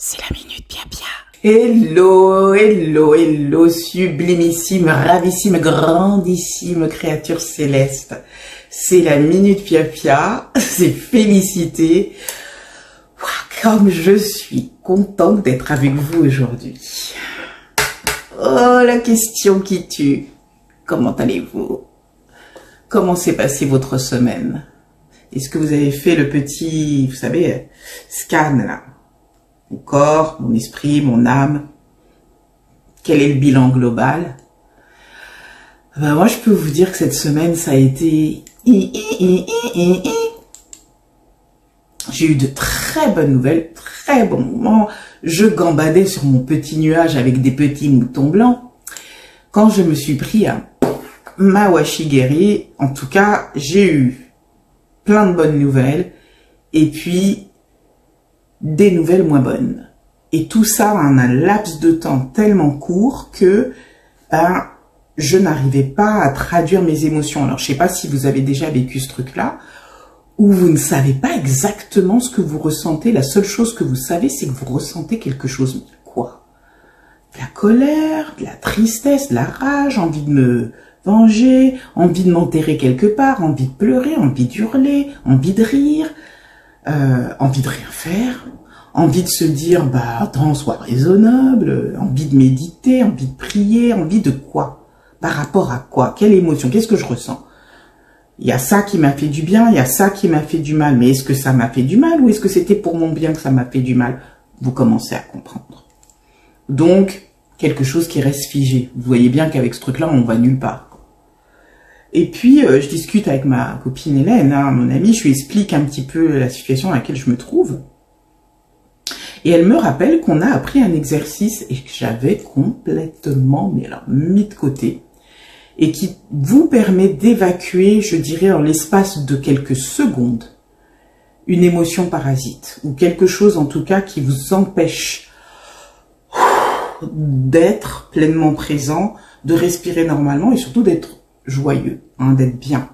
C'est la minute Pia. Hello, hello, hello, sublimissime, ravissime, grandissime créature céleste. C'est la minute Pia, c'est félicité. Comme je suis contente d'être avec vous aujourd'hui. Oh, la question qui tue. Comment allez-vous? Comment s'est passée votre semaine? Est-ce que vous avez fait le petit, vous savez, scan là? Mon corps, mon esprit, mon âme. Quel est le bilan global? Ben moi, je peux vous dire que cette semaine, ça a été... J'ai eu de très bonnes nouvelles, très bons moments. Je gambadais sur mon petit nuage avec des petits moutons blancs. Quand je me suis pris à ma washigeri, en tout cas, j'ai eu plein de bonnes nouvelles. Et puis... des nouvelles moins bonnes. Et tout ça en un laps de temps tellement court que je n'arrivais pas à traduire mes émotions. Alors, je sais pas si vous avez déjà vécu ce truc-là, où vous ne savez pas exactement ce que vous ressentez. La seule chose que vous savez, c'est que vous ressentez quelque chose. Mais quoi? De la colère, de la tristesse, de la rage, envie de me venger, envie de m'enterrer quelque part, envie de pleurer, envie d'hurler, envie de rire. Envie de rien faire, envie de se dire, bah, attends, sois raisonnable, envie de méditer, envie de prier, envie de quoi? Par rapport à quoi? Quelle émotion? Qu'est-ce que je ressens? Il y a ça qui m'a fait du bien, il y a ça qui m'a fait du mal, mais est-ce que ça m'a fait du mal ou est-ce que c'était pour mon bien que ça m'a fait du mal? Vous commencez à comprendre. Donc, quelque chose qui reste figé. Vous voyez bien qu'avec ce truc-là, on va nulle part. Et puis, je discute avec ma copine Hélène, mon amie, je lui explique un petit peu la situation dans laquelle je me trouve. Et elle me rappelle qu'on a appris un exercice et que j'avais complètement mis de côté. Et qui vous permet d'évacuer, je dirais, en l'espace de quelques secondes, une émotion parasite. Ou quelque chose, en tout cas, qui vous empêche d'être pleinement présent, de respirer normalement et surtout d'être joyeux, d'être bien.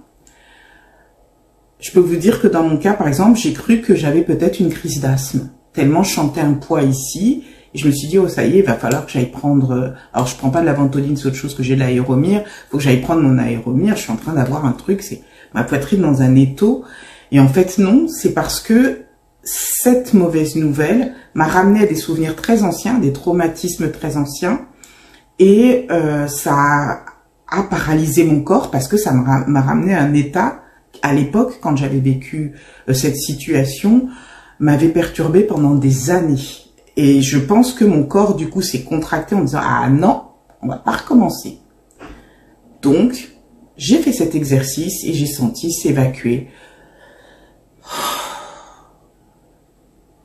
Je peux vous dire que dans mon cas, par exemple, j'ai cru que j'avais peut-être une crise d'asthme. Tellement je sentais un poids ici, et je me suis dit, oh ça y est, il va falloir que j'aille prendre... Alors je prends pas de la ventoline, c'est autre chose que j'ai de l'aéromire, faut que j'aille prendre mon aéromire, je suis en train d'avoir un truc, c'est ma poitrine dans un étau. Et en fait non, c'est parce que cette mauvaise nouvelle m'a ramené à des souvenirs très anciens, des traumatismes très anciens, et ça a paralysé mon corps parce que ça m'a ramené à un état, à l'époque, quand j'avais vécu cette situation, m'avait perturbé pendant des années. Et je pense que mon corps, du coup, s'est contracté en disant « Ah non, on va pas recommencer ». Donc, j'ai fait cet exercice et j'ai senti s'évacuer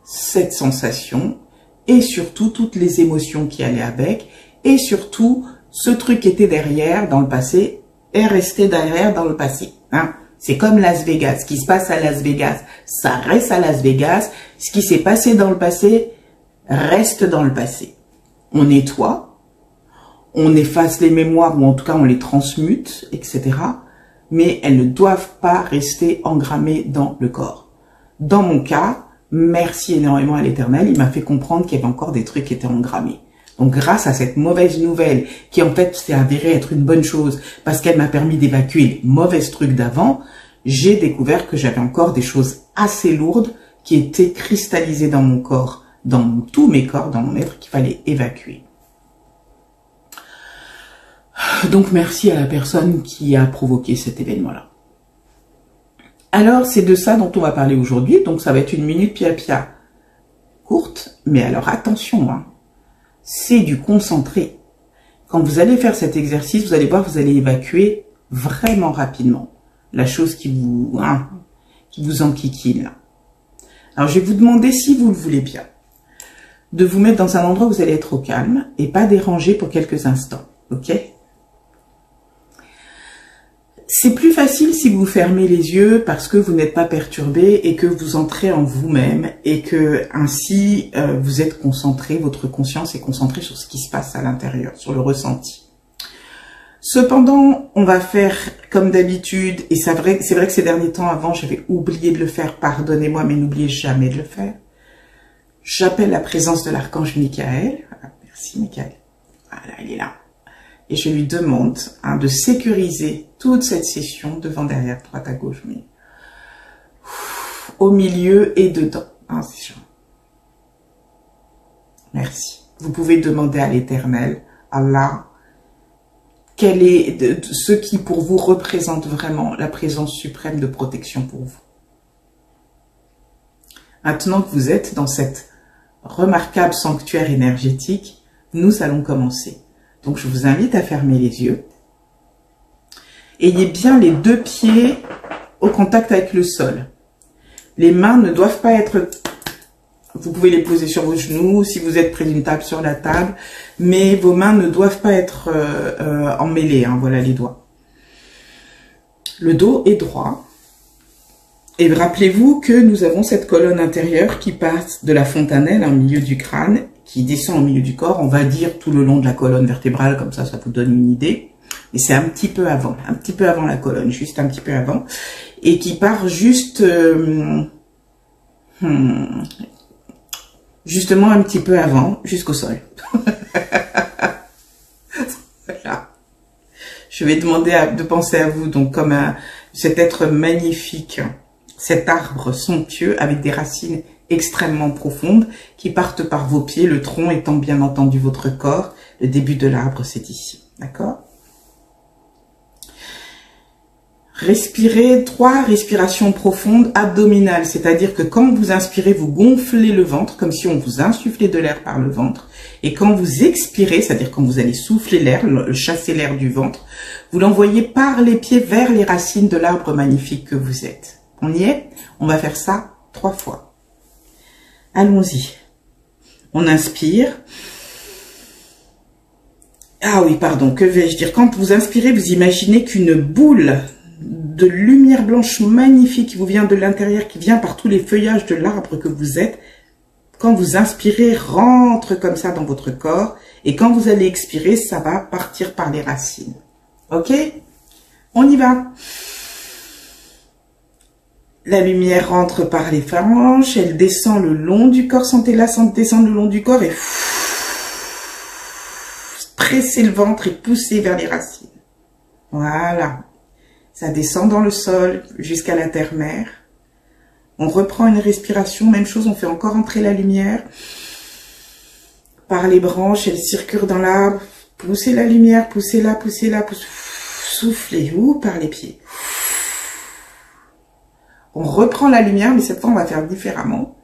cette sensation et surtout toutes les émotions qui allaient avec et surtout ce truc qui était derrière dans le passé est resté derrière dans le passé. C'est comme Las Vegas. Ce qui se passe à Las Vegas, ça reste à Las Vegas. Ce qui s'est passé dans le passé reste dans le passé. On nettoie, on efface les mémoires ou en tout cas on les transmute, etc. Mais elles ne doivent pas rester engrammées dans le corps. Dans mon cas, merci énormément à l'Éternel, il m'a fait comprendre qu'il y avait encore des trucs qui étaient engrammés. Donc grâce à cette mauvaise nouvelle, qui en fait s'est avérée être une bonne chose, parce qu'elle m'a permis d'évacuer les mauvais trucs d'avant, j'ai découvert que j'avais encore des choses assez lourdes qui étaient cristallisées dans mon corps, dans tous mes corps, dans mon être, qu'il fallait évacuer. Donc merci à la personne qui a provoqué cet événement-là. Alors c'est de ça dont on va parler aujourd'hui, donc ça va être une minute Pia courte, mais alors attention, c'est du concentré. Quand vous allez faire cet exercice, vous allez voir, vous allez évacuer vraiment rapidement la chose qui vous enquiquine là. Alors je vais vous demander, si vous le voulez bien, de vous mettre dans un endroit où vous allez être au calme et pas dérangé pour quelques instants, ok? C'est plus facile si vous fermez les yeux parce que vous n'êtes pas perturbé et que vous entrez en vous-même et que ainsi vous êtes concentré, votre conscience est concentrée sur ce qui se passe à l'intérieur, sur le ressenti. Cependant, on va faire comme d'habitude, et c'est vrai que ces derniers temps avant, j'avais oublié de le faire, pardonnez-moi, mais n'oubliez jamais de le faire. J'appelle la présence de l'archange Michael. Voilà, merci Michael. Voilà, il est là. Et je lui demande de sécuriser toute cette session, devant, derrière, droite, à gauche, mais au milieu et dedans. C'est genre. Merci. Vous pouvez demander à l'Éternel, Allah, quel est ce qui pour vous représente vraiment la présence suprême de protection pour vous. Maintenant que vous êtes dans cette remarquable sanctuaire énergétique, nous allons commencer. Donc je vous invite à fermer les yeux. Ayez bien les deux pieds au contact avec le sol. Les mains ne doivent pas être... Vous pouvez les poser sur vos genoux, si vous êtes près d'une table, sur la table, mais vos mains ne doivent pas être emmêlées, voilà les doigts. Le dos est droit. Et rappelez-vous que nous avons cette colonne intérieure qui passe de la fontanelle au milieu du crâne, qui descend au milieu du corps, on va dire tout le long de la colonne vertébrale, comme ça vous donne une idée. Et c'est un petit peu avant la colonne, juste un petit peu avant, et qui part juste, justement un petit peu avant, jusqu'au sol. Voilà. Je vais demander de penser à vous donc comme cet être magnifique, cet arbre somptueux avec des racines extrêmement profondes qui partent par vos pieds, le tronc étant bien entendu votre corps. Le début de l'arbre, c'est ici. D'accord? Respirez 3 respirations profondes abdominales, c'est-à-dire que quand vous inspirez, vous gonflez le ventre, comme si on vous insufflait de l'air par le ventre. Et quand vous expirez, c'est-à-dire quand vous allez souffler l'air, chasser l'air du ventre, vous l'envoyez par les pieds vers les racines de l'arbre magnifique que vous êtes. On y est? On va faire ça 3 fois. Allons-y. On inspire. Ah oui, pardon, que vais-je dire? Quand vous inspirez, vous imaginez qu'une boule de lumière blanche magnifique qui vous vient de l'intérieur, qui vient par tous les feuillages de l'arbre que vous êtes, quand vous inspirez, rentre comme ça dans votre corps, et quand vous allez expirer, ça va partir par les racines. Ok? On y va. La lumière rentre par les phalanges, elle descend le long du corps, sentez-la descendre le long du corps, et pressez le ventre et poussez vers les racines. Voilà. Ça descend dans le sol jusqu'à la terre-mère. On reprend une respiration, même chose, on fait encore entrer la lumière. Par les branches, elle circule dans l'arbre. Poussez la lumière, poussez-la, poussez-la, soufflez, par les pieds. On reprend la lumière, mais cette fois, on va faire différemment.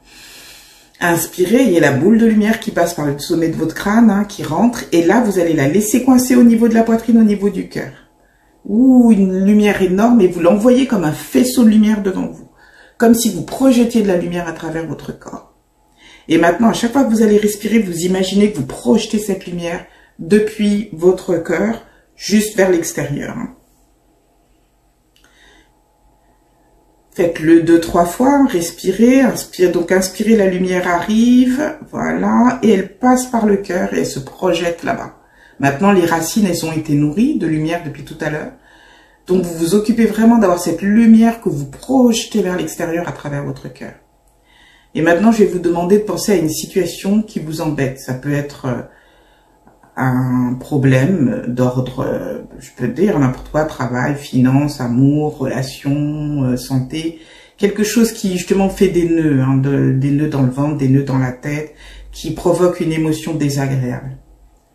Inspirez, il y a la boule de lumière qui passe par le sommet de votre crâne, qui rentre. Et là, vous allez la laisser coincer au niveau de la poitrine, au niveau du cœur. Une lumière énorme, et vous l'envoyez comme un faisceau de lumière devant vous. Comme si vous projetiez de la lumière à travers votre corps. Et maintenant, à chaque fois que vous allez respirer, vous imaginez que vous projetez cette lumière depuis votre cœur, juste vers l'extérieur. Faites-le 2-3 fois, respirez, inspirez, donc inspirez, la lumière arrive, voilà, et elle passe par le cœur et elle se projette là-bas. Maintenant, les racines, elles ont été nourries de lumière depuis tout à l'heure. Donc, vous vous occupez vraiment d'avoir cette lumière que vous projetez vers l'extérieur à travers votre cœur. Et maintenant, je vais vous demander de penser à une situation qui vous embête. Ça peut être un problème d'ordre, je peux dire n'importe quoi, travail, finance, amour, relations, santé. Quelque chose qui, justement, fait des nœuds, des nœuds dans le ventre, des nœuds dans la tête, qui provoque une émotion désagréable.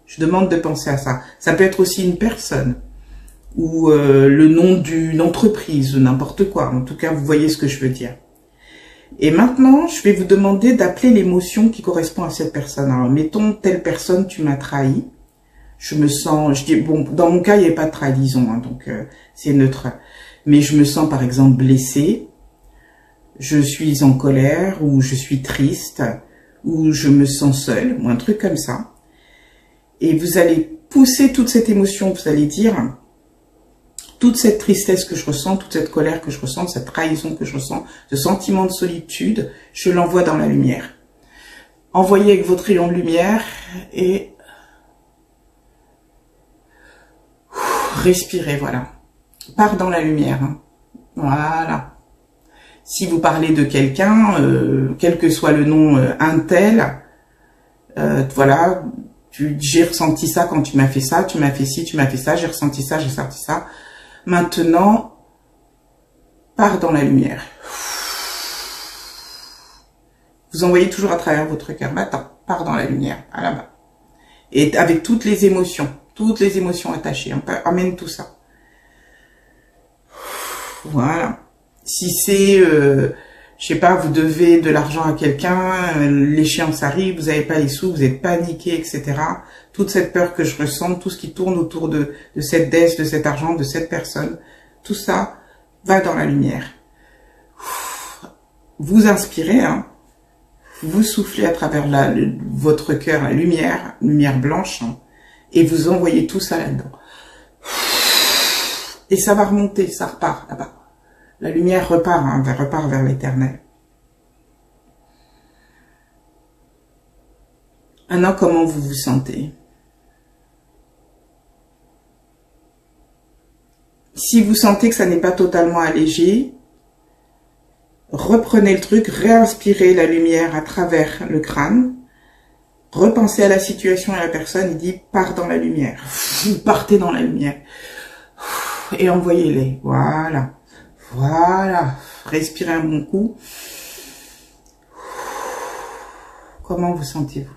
Je demande de penser à ça. Ça peut être aussi une personne ou le nom d'une entreprise ou n'importe quoi. En tout cas, vous voyez ce que je veux dire. Et maintenant, je vais vous demander d'appeler l'émotion qui correspond à cette personne. Alors, mettons, telle personne, tu m'as trahi. Je me sens, je dis, bon, dans mon cas, il n'y avait pas de trahison, donc c'est neutre. Mais je me sens, par exemple, blessée. Je suis en colère ou je suis triste ou je me sens seule ou un truc comme ça. Et vous allez pousser toute cette émotion, vous allez dire, toute cette tristesse que je ressens, toute cette colère que je ressens, cette trahison que je ressens, ce sentiment de solitude, je l'envoie dans la lumière. Envoyez avec votre rayon de lumière et respirez, voilà. Part dans la lumière. Voilà. Si vous parlez de quelqu'un, quel que soit le nom, un tel, voilà, j'ai ressenti ça quand tu m'as fait ça, tu m'as fait ci, tu m'as fait ça, j'ai ressenti ça, j'ai senti ça. Maintenant, pars dans la lumière. Vous envoyez toujours à travers votre cœur. Maintenant, pars dans la lumière, à là-bas. Et avec toutes les émotions attachées. Emmène tout ça. Voilà. Si c'est, je sais pas, vous devez de l'argent à quelqu'un, l'échéance arrive, vous n'avez pas les sous, vous êtes paniqué, etc. Toute cette peur que je ressens, tout ce qui tourne autour de cette dette, de cet argent, de cette personne, tout ça va dans la lumière. Vous inspirez, hein. Vous soufflez à travers votre cœur la lumière blanche, hein, et vous envoyez tout ça là-dedans. Et ça va remonter, ça repart là-bas. La lumière repart, hein, repart vers l'éternel. Maintenant, comment vous vous sentez? Si vous sentez que ça n'est pas totalement allégé, reprenez le truc, réinspirez la lumière à travers le crâne, repensez à la situation et à la personne et dites, pars dans la lumière. Vous partez dans la lumière. Et envoyez-les. Voilà. Voilà. Respirez un bon coup. Comment vous sentez-vous?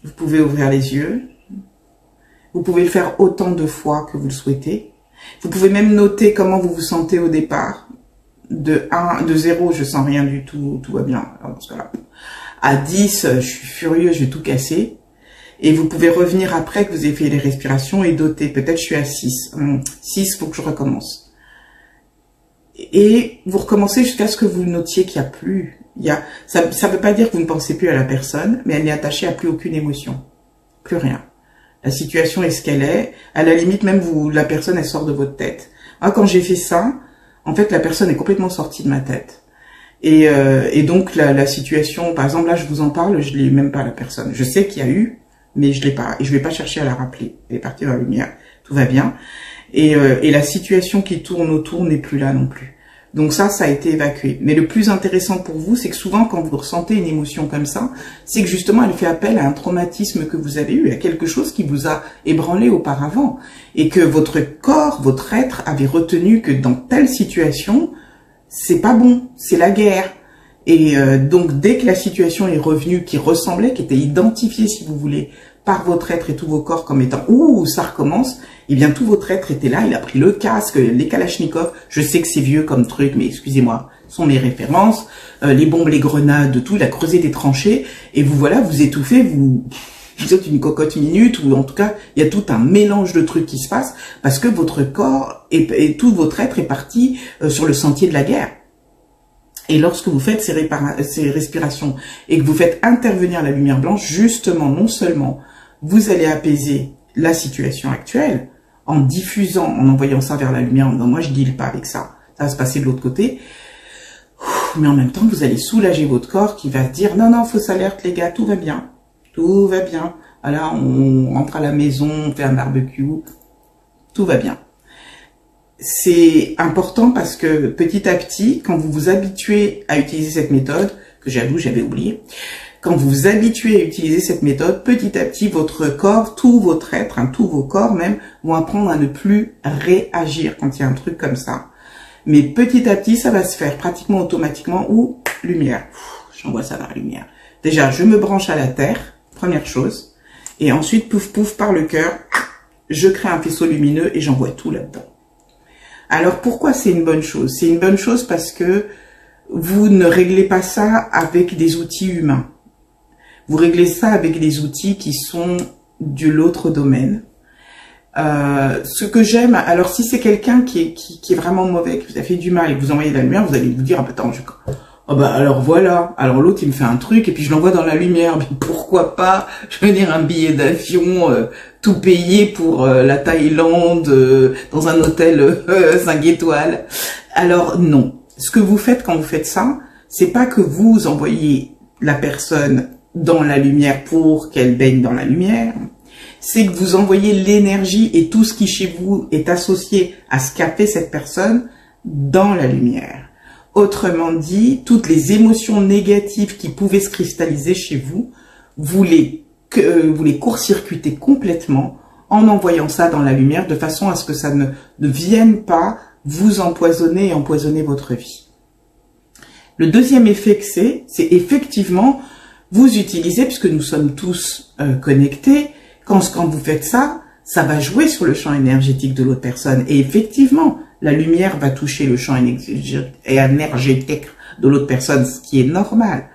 Vous pouvez ouvrir les yeux. Vous pouvez le faire autant de fois que vous le souhaitez. Vous pouvez même noter comment vous vous sentez au départ. De 0, je sens rien du tout, tout va bien. Alors, dans ce cas-là, à 10, je suis furieux, je vais tout casser. Et vous pouvez revenir après que vous ayez fait les respirations et doter. Peut-être je suis à 6. 6, faut que je recommence. Et vous recommencez jusqu'à ce que vous notiez qu'il n'y a plus. Ça ne veut pas dire que vous ne pensez plus à la personne, mais elle n'est attachée à plus aucune émotion. Plus rien. La situation est ce qu'elle est. À la limite, même la personne, elle sort de votre tête. Moi, quand j'ai fait ça, en fait, la personne est complètement sortie de ma tête. Et donc, la situation, par exemple, là, je vous en parle, je l'ai même pas la personne. Je sais qu'il y a eu, mais je l'ai pas. Et je vais pas chercher à la rappeler. Elle est partie dans la lumière. Tout va bien. Et la situation qui tourne autour n'est plus là non plus. Donc ça a été évacué. Mais le plus intéressant pour vous, c'est que souvent, quand vous ressentez une émotion comme ça, c'est que justement, elle fait appel à un traumatisme que vous avez eu, à quelque chose qui vous a ébranlé auparavant. Et que votre corps, votre être avait retenu que dans telle situation, c'est pas bon, c'est la guerre. Et donc, dès que la situation est revenue, qui ressemblait, qui était identifiée, si vous voulez, par votre être et tous vos corps comme étant « Ouh, ça recommence », eh bien, tout votre être était là, il a pris le casque, les kalachnikovs, je sais que c'est vieux comme truc, mais excusez-moi, ce sont mes références, les bombes, les grenades, tout, il a creusé des tranchées, et vous voilà, vous étouffez, vous êtes une cocotte minute, ou en tout cas, il y a tout un mélange de trucs qui se passe, parce que votre corps et tout votre être est parti sur le sentier de la guerre. Et lorsque vous faites ces respirations, et que vous faites intervenir la lumière blanche, justement, non seulement vous allez apaiser la situation actuelle, en diffusant, en envoyant ça vers la lumière, en disant, moi je deal pas avec ça, ça va se passer de l'autre côté, mais en même temps, vous allez soulager votre corps qui va se dire, non, non, fausse alerte les gars, tout va bien, tout va bien, voilà, on rentre à la maison, on fait un barbecue, tout va bien. C'est important parce que petit à petit, quand vous vous habituez à utiliser cette méthode, que j'avoue j'avais oublié, quand vous vous habituez à utiliser cette méthode, petit à petit, votre corps, tout votre être, hein, tous vos corps même, vont apprendre à ne plus réagir quand il y a un truc comme ça. Mais petit à petit, ça va se faire pratiquement automatiquement ou lumière. J'envoie ça vers la lumière. Déjà, je me branche à la terre, première chose. Et ensuite, pouf pouf, par le cœur, je crée un faisceau lumineux et j'envoie tout là-dedans. Alors, pourquoi c'est une bonne chose? C'est une bonne chose parce que vous ne réglez pas ça avec des outils humains. Vous réglez ça avec des outils qui sont de l'autre domaine. Ce que j'aime, alors si c'est quelqu'un qui est vraiment mauvais, qui vous a fait du mal et que vous envoyez de la lumière, vous allez vous dire, ah, attends, oh bah alors voilà, alors l'autre il me fait un truc et puis je l'envoie dans la lumière, mais pourquoi pas, je veux dire un billet d'avion tout payé pour la Thaïlande, dans un hôtel 5 étoiles. Alors non, ce que vous faites quand vous faites ça, c'est pas que vous envoyez la personne dans la lumière pour qu'elle baigne dans la lumière, c'est que vous envoyez l'énergie et tout ce qui chez vous est associé à ce qu'a fait cette personne dans la lumière. Autrement dit, toutes les émotions négatives qui pouvaient se cristalliser chez vous, vous les court-circuitez complètement en envoyant ça dans la lumière de façon à ce que ça ne vienne pas vous empoisonner et empoisonner votre vie. Le deuxième effet que c'est effectivement vous utilisez, puisque nous sommes tous connectés, quand vous faites ça, ça va jouer sur le champ énergétique de l'autre personne. Et effectivement, la lumière va toucher le champ énergétique de l'autre personne, ce qui est normal.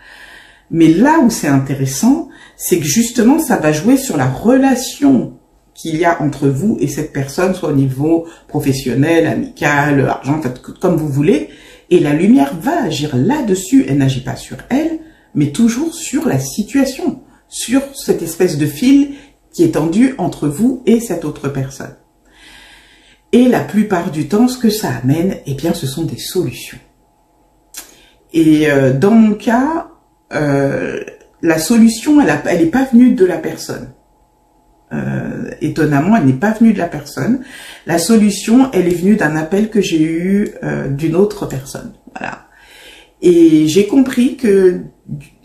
Mais là où c'est intéressant, c'est que justement, ça va jouer sur la relation qu'il y a entre vous et cette personne, soit au niveau professionnel, amical, argent, en fait, comme vous voulez. Et la lumière va agir là-dessus. Elle n'agit pas sur elle, mais toujours sur la situation, sur cette espèce de fil qui est tendu entre vous et cette autre personne. Et la plupart du temps, ce que ça amène, eh bien, ce sont des solutions. Et dans mon cas, la solution, elle n'est pas venue de la personne. Étonnamment, elle n'est pas venue de la personne. La solution, elle est venue d'un appel que j'ai eu d'une autre personne. Voilà. Et j'ai compris que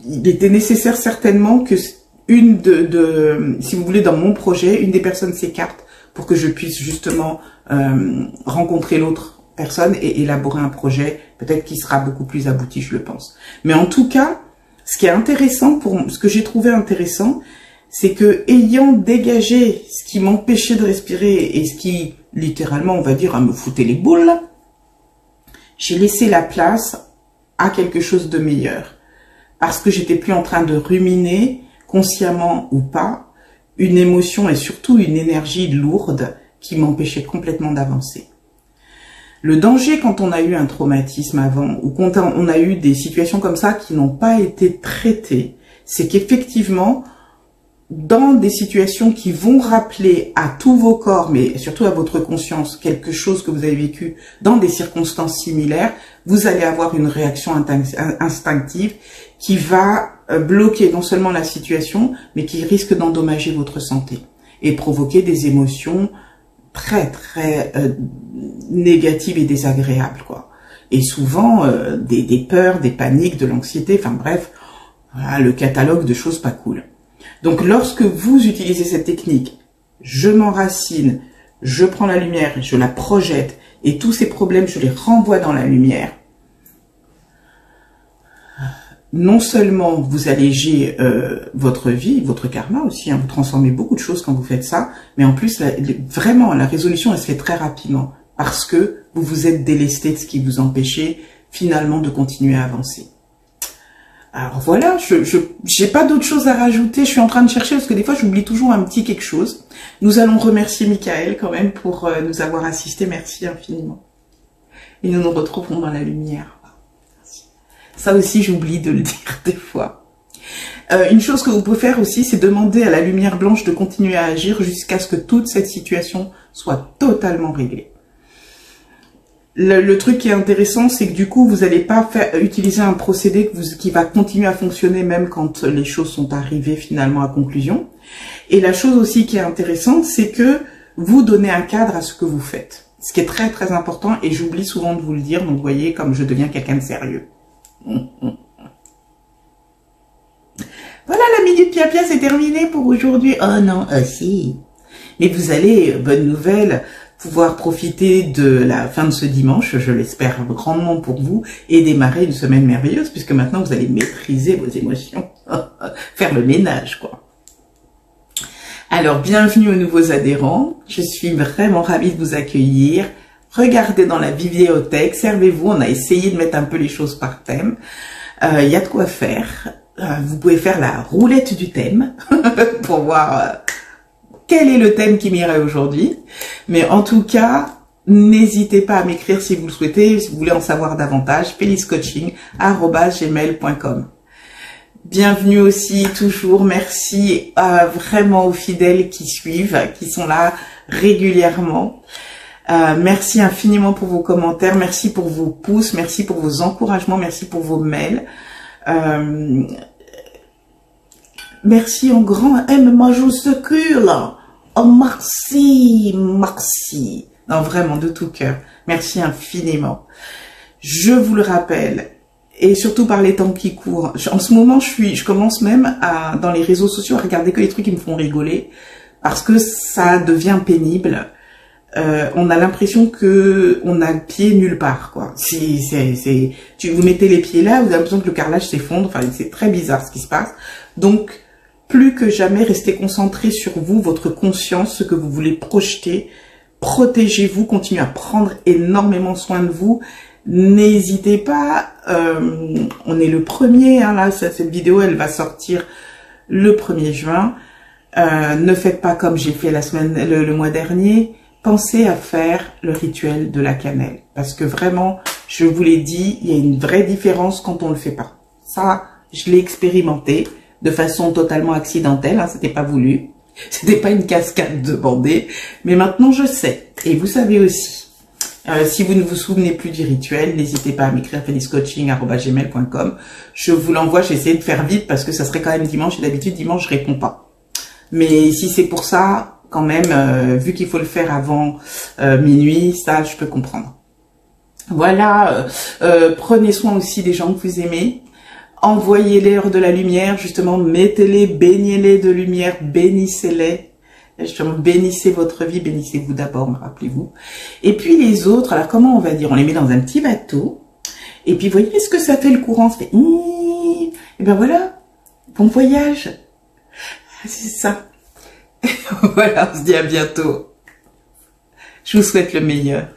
il était nécessaire certainement que si vous voulez, dans mon projet, une des personnes s'écarte pour que je puisse justement rencontrer l'autre personne et élaborer un projet peut-être qui sera beaucoup plus abouti, je le pense. Mais en tout cas, ce qui est intéressant, ce que j'ai trouvé intéressant, c'est que ayant dégagé ce qui m'empêchait de respirer et ce qui, littéralement, on va dire, me foutait les boules, j'ai laissé la place à quelque chose de meilleur. Parce que j'étais plus en train de ruminer, consciemment ou pas, une émotion et surtout une énergie lourde qui m'empêchait complètement d'avancer. Le danger quand on a eu un traumatisme avant ou quand on a eu des situations comme ça qui n'ont pas été traitées, c'est qu'effectivement, dans des situations qui vont rappeler à tous vos corps, mais surtout à votre conscience, quelque chose que vous avez vécu dans des circonstances similaires, vous allez avoir une réaction instinctive qui va bloquer non seulement la situation, mais qui risque d'endommager votre santé et provoquer des émotions très négatives et désagréables, quoi. Et souvent des peurs, des paniques, de l'anxiété, enfin bref, voilà, le catalogue de choses pas cool. Donc lorsque vous utilisez cette technique, je m'enracine, je prends la lumière, je la projette et tous ces problèmes, je les renvoie dans la lumière. Non seulement vous allégez votre vie, votre karma aussi, hein, vous transformez beaucoup de choses quand vous faites ça, mais en plus, vraiment, la résolution, elle se fait très rapidement parce que vous vous êtes délesté de ce qui vous empêchait finalement de continuer à avancer. Alors voilà, j'ai pas d'autre chose à rajouter, je suis en train de chercher parce que des fois j'oublie toujours un petit quelque chose. Nous allons remercier Michael quand même pour nous avoir assisté, merci infiniment. Et nous nous retrouverons dans la lumière. Merci. Ça aussi j'oublie de le dire des fois. Une chose que vous pouvez faire aussi, c'est demander à la lumière blanche de continuer à agir jusqu'à ce que toute cette situation soit totalement réglée. Le truc qui est intéressant, c'est que du coup, vous n'allez pas utiliser un procédé qui va continuer à fonctionner même quand les choses sont arrivées finalement à conclusion. Et la chose aussi qui est intéressante, c'est que vous donnez un cadre à ce que vous faites. Ce qui est très très important et j'oublie souvent de vous le dire, donc vous voyez comme je deviens quelqu'un de sérieux. Voilà, la minute Pia-Pia, c'est terminé pour aujourd'hui. Oh non, si. Mais vous allez, bonne nouvelle, pouvoir profiter de la fin de ce dimanche, je l'espère grandement pour vous, et démarrer une semaine merveilleuse, puisque maintenant vous allez maîtriser vos émotions, faire le ménage, quoi. Alors, bienvenue aux nouveaux adhérents, je suis vraiment ravie de vous accueillir. Regardez dans la bibliothèque, servez-vous, on a essayé de mettre un peu les choses par thème, il y a de quoi faire. Vous pouvez faire la roulette du thème, pour voir... quel est le thème qui m'irait aujourd'hui. Mais en tout cas, n'hésitez pas à m'écrire si vous le souhaitez, si vous voulez en savoir davantage, feliscoaching@gmail.com. Bienvenue aussi, toujours, merci vraiment aux fidèles qui suivent, qui sont là régulièrement. Merci infiniment pour vos commentaires, merci pour vos pouces, merci pour vos encouragements, merci pour vos mails. Merci en grand M majuscule. Oh, merci, merci. Non, vraiment, de tout cœur. Merci infiniment. Je vous le rappelle, et surtout par les temps qui courent. En ce moment, je commence même dans les réseaux sociaux à regarder que les trucs qui me font rigoler, parce que ça devient pénible. On a l'impression que on a le pied nulle part, quoi. Vous mettez les pieds là, vous avez l'impression que le carrelage s'effondre. Enfin, c'est très bizarre ce qui se passe. Donc, plus que jamais, restez concentrés sur vous, votre conscience, ce que vous voulez projeter. Protégez-vous, continuez à prendre énormément soin de vous. N'hésitez pas, on est le 1er, hein, là, cette vidéo, elle va sortir le 1er juin. Ne faites pas comme j'ai fait le mois dernier. Pensez à faire le rituel de la cannelle. Parce que vraiment, je vous l'ai dit, il y a une vraie différence quand on le fait pas. Ça, je l'ai expérimenté de façon totalement accidentelle, hein, c'était pas voulu. C'était pas une cascade demandée. Mais maintenant, je sais. Et vous savez aussi. Si vous ne vous souvenez plus du rituel, n'hésitez pas à m'écrire feliscoaching@gmail.com. Je vous l'envoie, j'ai essayé de faire vite parce que ça serait quand même dimanche et d'habitude dimanche je réponds pas. Mais si c'est pour ça, quand même, vu qu'il faut le faire avant minuit, ça je peux comprendre. Voilà, prenez soin aussi des gens que vous aimez. Envoyez-les hors de la lumière, justement, mettez-les, baignez-les de lumière, bénissez-les. Justement, bénissez votre vie, bénissez-vous d'abord, rappelez-vous. Et puis les autres, alors comment on va dire? On les met dans un petit bateau. Et puis, voyez ce que ça fait le courant? Ça fait... Et ben voilà, bon voyage. C'est ça. Voilà, on se dit à bientôt. Je vous souhaite le meilleur.